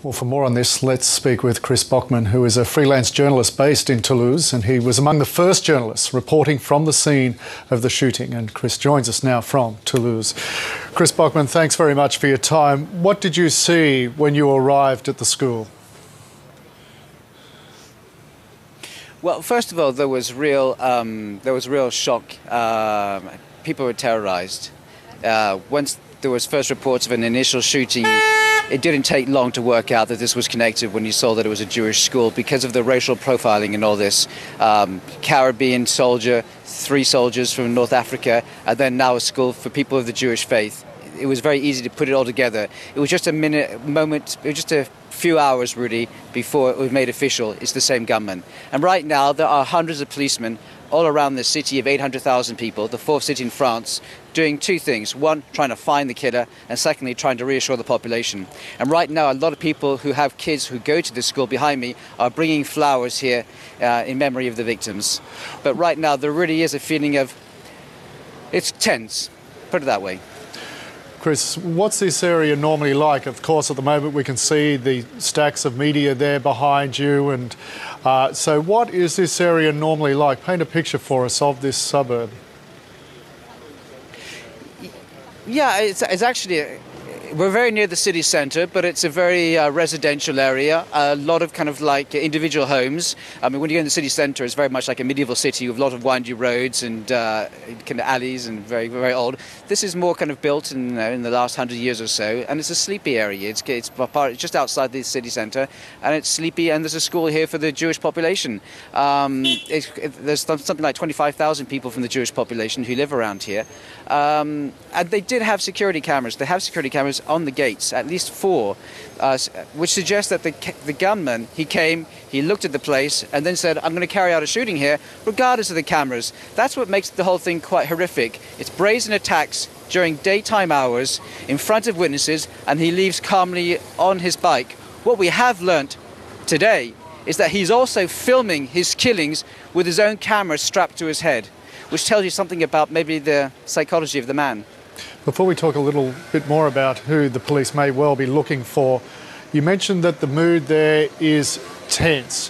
Well, for more on this, let's speak with Chris Bockman, who is a freelance journalist based in Toulouse, and he was among the first journalists reporting from the scene of the shooting. And Chris joins us now from Toulouse. Chris Bockman, thanks very much for your time. What did you see when you arrived at the school? Well, first of all, there was real shock. People were terrorised. Once there was first reports of an initial shooting, it didn't take long to work out that this was connected when you saw that it was a Jewish school because of the racial profiling and all this. Caribbean soldier, 3 soldiers from North Africa, and then now a school for people of the Jewish faith. It was very easy to put it all together. It was just it was just a few hours really before it was made official. It's the same gunman. And right now there are hundreds of policemen all around the city of 800,000 people, the 4th city in France, doing 2 things. One, trying to find the killer, and secondly, trying to reassure the population. And right now, a lot of people who have kids who go to the school behind me are bringing flowers here in memory of the victims. But right now, there really is a feeling of, it's tense, put it that way. Chris, what's this area normally like? Of course, at the moment we can see the stacks of media there behind you. And so what is this area normally like? Paint a picture for us of this suburb. Yeah, it's actually, we're very near the city centre, but it's a very residential area. A lot of kind of like individual homes. I mean, when you go in the city centre, it's very much like a medieval city with a lot of windy roads and kind of alleys and very, very old. This is more kind of built in the last 100 years or so, and it's a sleepy area. It's just outside the city centre, and it's sleepy, and there's a school here for the Jewish population. There's something like 25,000 people from the Jewish population who live around here. And they did have security cameras. They have security cameras on the gates, at least 4, which suggests that the gunman, he came, he looked at the place and then said, I'm going to carry out a shooting here, regardless of the cameras. That's what makes the whole thing quite horrific. It's brazen attacks during daytime hours in front of witnesses, and he leaves calmly on his bike. What we have learnt today is that he's also filming his killings with his own camera strapped to his head, which tells you something about maybe the psychology of the man. Before we talk a little bit more about who the police may well be looking for, you mentioned that the mood there is tense.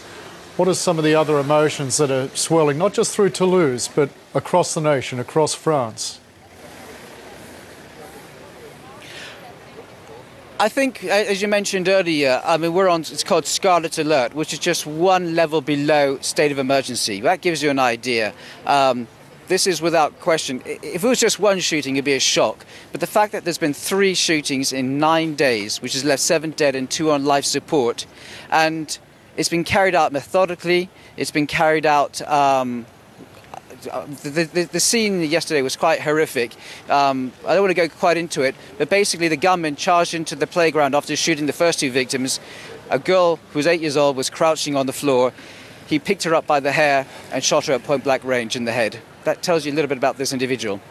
What are some of the other emotions that are swirling, not just through Toulouse, but across the nation, across France? I think, as you mentioned earlier, I mean, we're on, it's called Scarlet Alert, which is just one level below state of emergency. That gives you an idea. This is without question. If it was just one shooting, it'd be a shock. But the fact that there's been 3 shootings in 9 days, which has left 7 dead and 2 on life support, and it's been carried out methodically, it's been carried out... The scene yesterday was quite horrific. I don't want to go quite into it, but basically the gunman charged into the playground after shooting the first 2 victims. A girl who was 8 years old was crouching on the floor. He picked her up by the hair and shot her at point-blank range in the head. That tells you a little bit about this individual.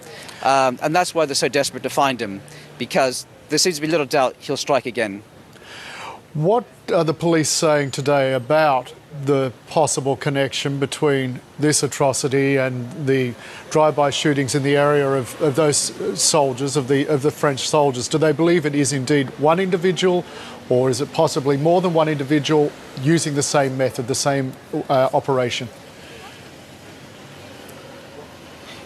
And that's why they're so desperate to find him, because there seems to be little doubt he'll strike again. What are the police saying today about the possible connection between this atrocity and the drive-by shootings in the area of those soldiers, of the French soldiers? Do they believe it is indeed one individual, or is it possibly more than one individual using the same method, the same operation?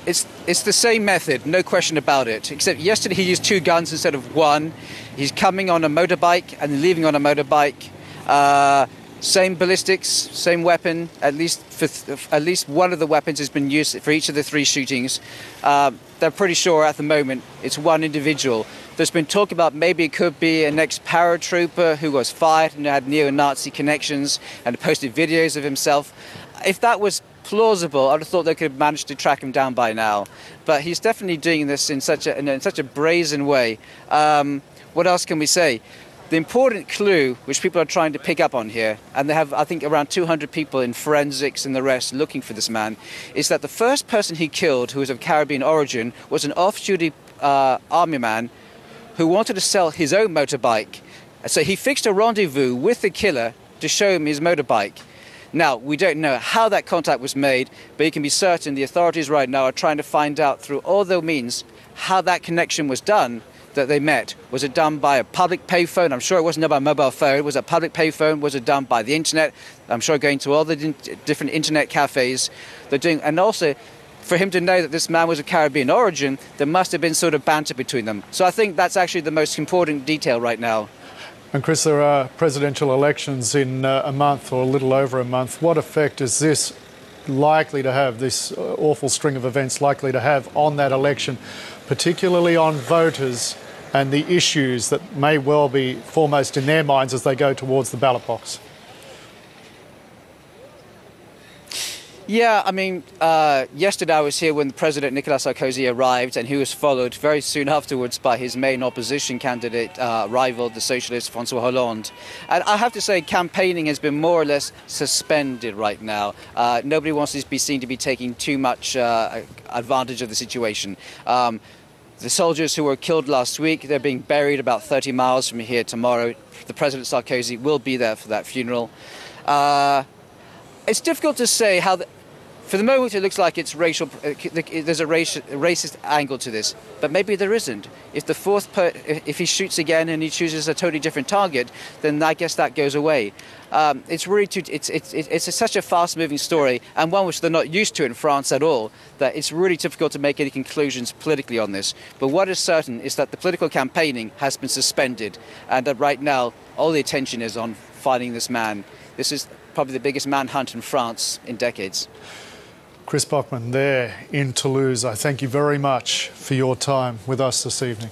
It's the same method, no question about it, except yesterday he used 2 guns instead of 1. He's coming on a motorbike and leaving on a motorbike. Same ballistics, same weapon. At least one of the weapons has been used for each of the 3 shootings. They're pretty sure at the moment it's one individual. There's been talk about maybe it could be an ex-paratrooper who was fired and had neo-Nazi connections and posted videos of himself. If that was plausible, I'd have thought they could have managed to track him down by now. But he's definitely doing this in such a brazen way. What else can we say? The important clue, which people are trying to pick up on here, and they have, I think, around 200 people in forensics and the rest looking for this man, is that the first person he killed, who was of Caribbean origin, was an off-duty army man who wanted to sell his own motorbike. So he fixed a rendezvous with the killer to show him his motorbike. Now, we don't know how that contact was made, but you can be certain the authorities right now are trying to find out through all the means how that connection was done that they met? Was it done by a public payphone? I'm sure it wasn't done by a mobile phone. Was it a public payphone? Was it done by the internet? I'm sure going to all the different internet cafes. And also, for him to know that this man was of Caribbean origin, there must have been sort of banter between them. So I think that's actually the most important detail right now. And Chris, there are presidential elections in a month or a little over a month. What effect is this likely to have, this awful string of events likely to have on that election, particularly on voters and the issues that may well be foremost in their minds as they go towards the ballot box? Yeah, I mean, yesterday I was here when President Nicolas Sarkozy arrived, and he was followed very soon afterwards by his main opposition candidate, rival, the socialist François Hollande. And I have to say, campaigning has been more or less suspended right now. Nobody wants to be seen to be taking too much advantage of the situation. The soldiers who were killed last week, they're being buried about 30 miles from here tomorrow. The President Sarkozy will be there for that funeral. It's difficult to say how... For the moment, it looks like it's racial. There's a racist angle to this, but maybe there isn't. If if he shoots again and he chooses a totally different target, then I guess that goes away. It's really it's such a fast-moving story, and one which they're not used to in France at all, that it's really difficult to make any conclusions politically on this. But what is certain is that the political campaigning has been suspended, and that right now all the attention is on finding this man. This is probably the biggest manhunt in France in decades. Chris Bockman there in Toulouse, I thank you very much for your time with us this evening.